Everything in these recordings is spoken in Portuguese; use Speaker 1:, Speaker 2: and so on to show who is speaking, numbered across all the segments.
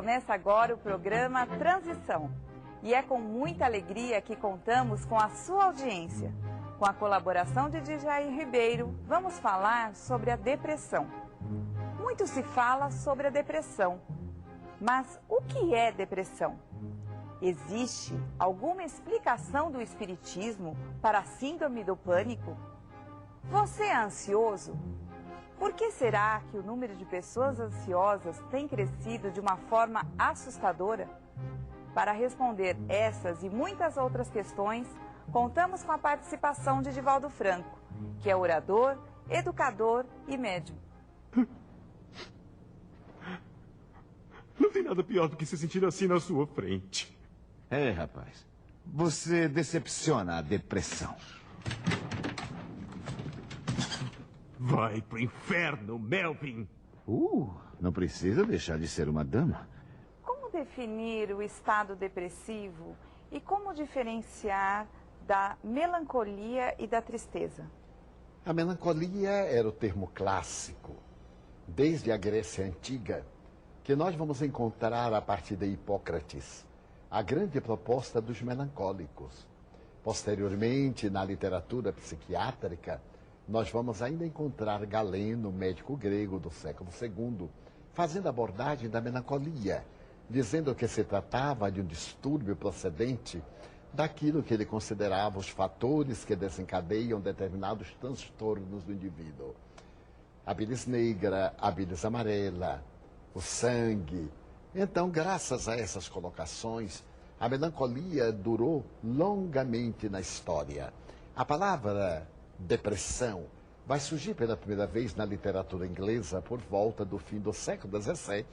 Speaker 1: Começa agora o programa Transição. E é com muita alegria que contamos com a sua audiência. Com a colaboração de Djair Ribeiro, vamos falar sobre a depressão. Muito se fala sobre a depressão. Mas o que é depressão? Existe alguma explicação do espiritismo para a síndrome do pânico? Você é ansioso? Por que será que o número de pessoas ansiosas tem crescido de uma forma assustadora? Para responder essas e muitas outras questões, contamos com a participação de Divaldo Franco, que é orador, educador e médium.
Speaker 2: Não tem nada pior do que se sentir assim na sua frente.
Speaker 3: É, rapaz. Você decepciona a depressão.
Speaker 2: Vai pro inferno, Melvin.
Speaker 3: Não precisa deixar de ser uma dama.
Speaker 1: Como definir o estado depressivo e como diferenciar da melancolia e da tristeza?
Speaker 4: A melancolia era o termo clássico, desde a Grécia Antiga, que nós vamos encontrar a partir de Hipócrates, a grande proposta dos melancólicos. Posteriormente, na literatura psiquiátrica, nós vamos ainda encontrar Galeno, médico grego do século II, fazendo abordagem da melancolia, dizendo que se tratava de um distúrbio procedente daquilo que ele considerava os fatores que desencadeiam determinados transtornos do indivíduo. A bilis negra, a bilis amarela, o sangue. Então, graças a essas colocações, a melancolia durou longamente na história. A palavra depressão vai surgir pela primeira vez na literatura inglesa por volta do fim do século XVII,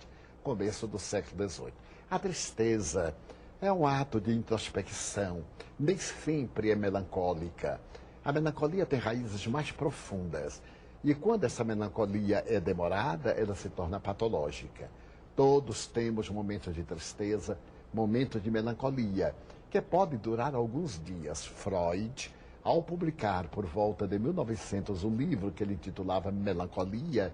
Speaker 4: começo do século XVIII. A tristeza é um ato de introspecção, nem sempre é melancólica. A melancolia tem raízes mais profundas e quando essa melancolia é demorada, ela se torna patológica. Todos temos momentos de tristeza, momentos de melancolia, que pode durar alguns dias. Freud, ao publicar por volta de 1900 um livro que ele intitulava Melancolia,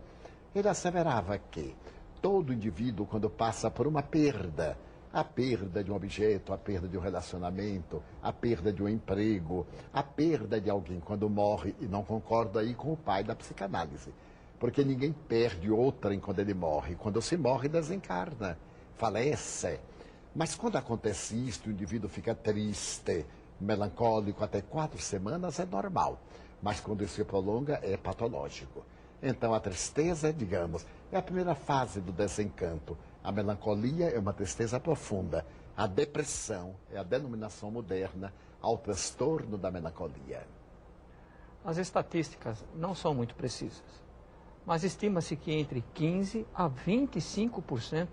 Speaker 4: ele asseverava que todo indivíduo, quando passa por uma perda, a perda de um objeto, a perda de um relacionamento, a perda de um emprego, a perda de alguém quando morre, e não concordo aí com o pai da psicanálise, porque ninguém perde outrem quando ele morre. Quando se morre, desencarna, falece. Mas quando acontece isso, o indivíduo fica triste, melancólico até 4 semanas, é normal. Mas quando isso se prolonga, é patológico. Então a tristeza, digamos, é a primeira fase do desencanto. A melancolia é uma tristeza profunda. A depressão é a denominação moderna ao transtorno da melancolia.
Speaker 5: As estatísticas não são muito precisas, mas estima-se que entre 15% a 25%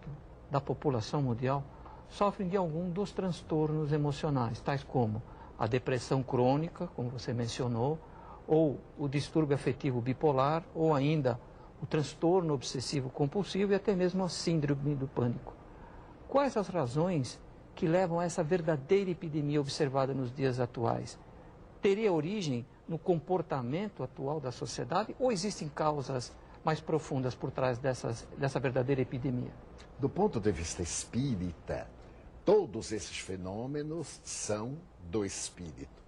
Speaker 5: da população mundial sofrem de algum dos transtornos emocionais, tais como a depressão crônica, como você mencionou, ou o distúrbio afetivo bipolar, ou ainda o transtorno obsessivo compulsivo e até mesmo a síndrome do pânico. Quais as razões que levam a essa verdadeira epidemia observada nos dias atuais? Teria origem no comportamento atual da sociedade ou existem causas mais profundas por trás dessa verdadeira epidemia?
Speaker 4: Do ponto de vista espírita, todos esses fenômenos são do espírito.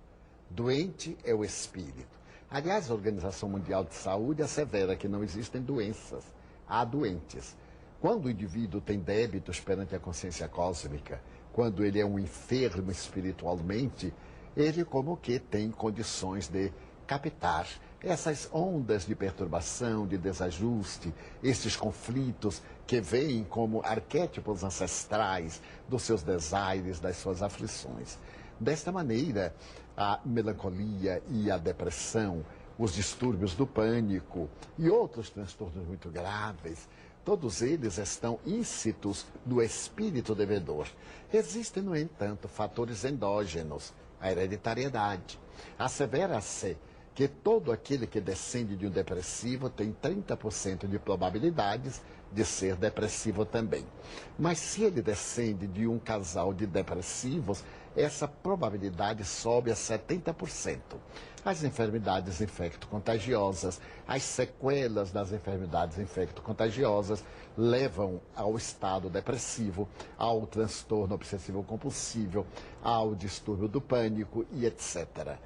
Speaker 4: Doente é o espírito. Aliás, a Organização Mundial de Saúde assevera que não existem doenças, há doentes. Quando o indivíduo tem débitos perante a consciência cósmica, quando ele é um enfermo espiritualmente, ele como que tem condições de captar essas ondas de perturbação, de desajuste, esses conflitos que vêm como arquétipos ancestrais dos seus desaires, das suas aflições. Desta maneira, a melancolia e a depressão, os distúrbios do pânico e outros transtornos muito graves, todos eles estão íncitos no espírito devedor. Existem, no entanto, fatores endógenos, a hereditariedade. Assevera-se que todo aquele que descende de um depressivo tem 30% de probabilidades de ser depressivo também. Mas se ele descende de um casal de depressivos, essa probabilidade sobe a 70%. As enfermidades infecto-contagiosas, as sequelas das enfermidades infecto-contagiosas levam ao estado depressivo, ao transtorno obsessivo-compulsivo, ao distúrbio do pânico e etc.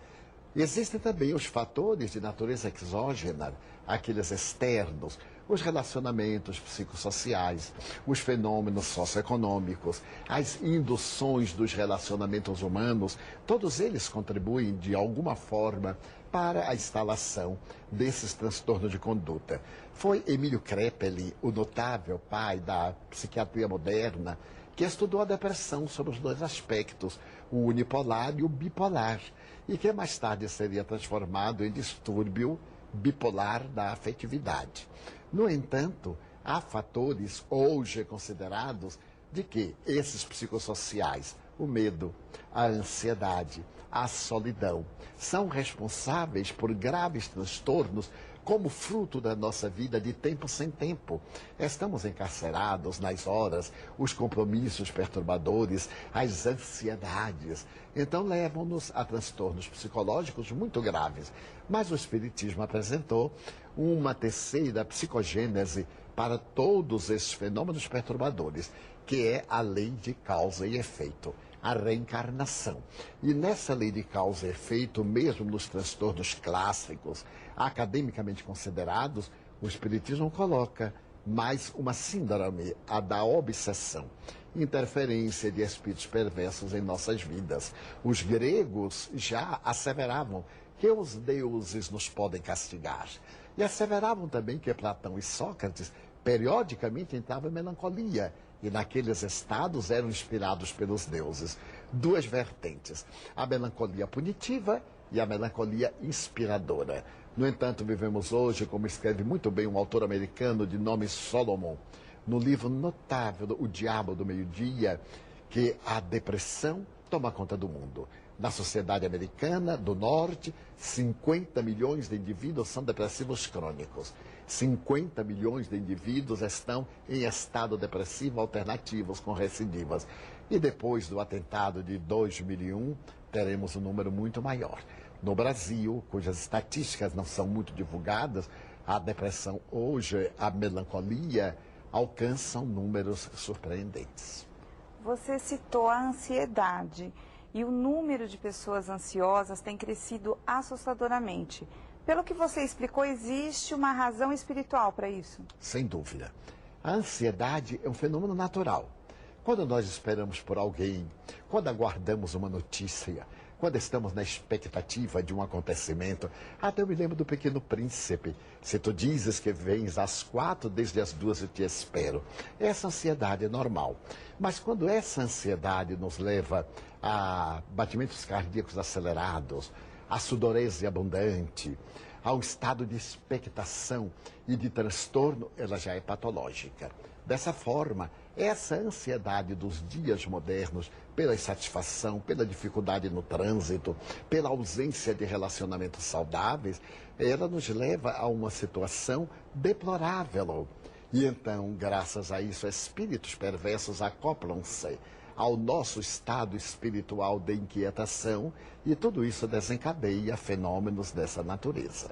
Speaker 4: Existem também os fatores de natureza exógena, aqueles externos, os relacionamentos psicossociais, os fenômenos socioeconômicos, as induções dos relacionamentos humanos, todos eles contribuem de alguma forma para a instalação desses transtornos de conduta. Foi Emílio Kraepelin, o notável pai da psiquiatria moderna, que estudou a depressão sob os dois aspectos, o unipolar e o bipolar, e que mais tarde seria transformado em distúrbio bipolar da afetividade. No entanto, há fatores hoje considerados de que esses psicossociais, o medo, a ansiedade, a solidão, são responsáveis por graves transtornos como fruto da nossa vida de tempo sem tempo. Estamos encarcerados nas horas, os compromissos perturbadores, as ansiedades. Então levam-nos a transtornos psicológicos muito graves. Mas o Espiritismo apresentou uma terceira psicogênese para todos esses fenômenos perturbadores, que é a lei de causa e efeito, a reencarnação. E nessa lei de causa e efeito, mesmo nos transtornos clássicos, academicamente considerados, o Espiritismo coloca mais uma síndrome, a da obsessão, interferência de espíritos perversos em nossas vidas. Os gregos já asseveravam que os deuses nos podem castigar. E asseveravam também que Platão e Sócrates periodicamente entravam em melancolia, e naqueles estados eram inspirados pelos deuses. Duas vertentes, a melancolia punitiva e a melancolia inspiradora. No entanto, vivemos hoje, como escreve muito bem um autor americano de nome Solomon, no livro notável O Diabo do Meio-Dia, que a depressão toma conta do mundo. Na sociedade americana do norte, 50 milhões de indivíduos são depressivos crônicos. 50 milhões de indivíduos estão em estado depressivo alternativos com recidivas. E depois do atentado de 2001, teremos um número muito maior. No Brasil, cujas estatísticas não são muito divulgadas, a depressão hoje, a melancolia, alcançam números surpreendentes.
Speaker 1: Você citou a ansiedade e o número de pessoas ansiosas tem crescido assustadoramente. Pelo que você explicou, existe uma razão espiritual para isso?
Speaker 4: Sem dúvida. A ansiedade é um fenômeno natural. Quando nós esperamos por alguém, quando aguardamos uma notícia, quando estamos na expectativa de um acontecimento, até eu me lembro do Pequeno Príncipe. Se tu dizes que vens às 4, desde as 2 eu te espero. Essa ansiedade é normal. Mas quando essa ansiedade nos leva a batimentos cardíacos acelerados, a sudorese abundante, ao estado de expectação e de transtorno, ela já é patológica. Dessa forma, essa ansiedade dos dias modernos, pela insatisfação, pela dificuldade no trânsito, pela ausência de relacionamentos saudáveis, ela nos leva a uma situação deplorável. E então, graças a isso, espíritos perversos acoplam-se ao nosso estado espiritual de inquietação e tudo isso desencadeia fenômenos dessa natureza.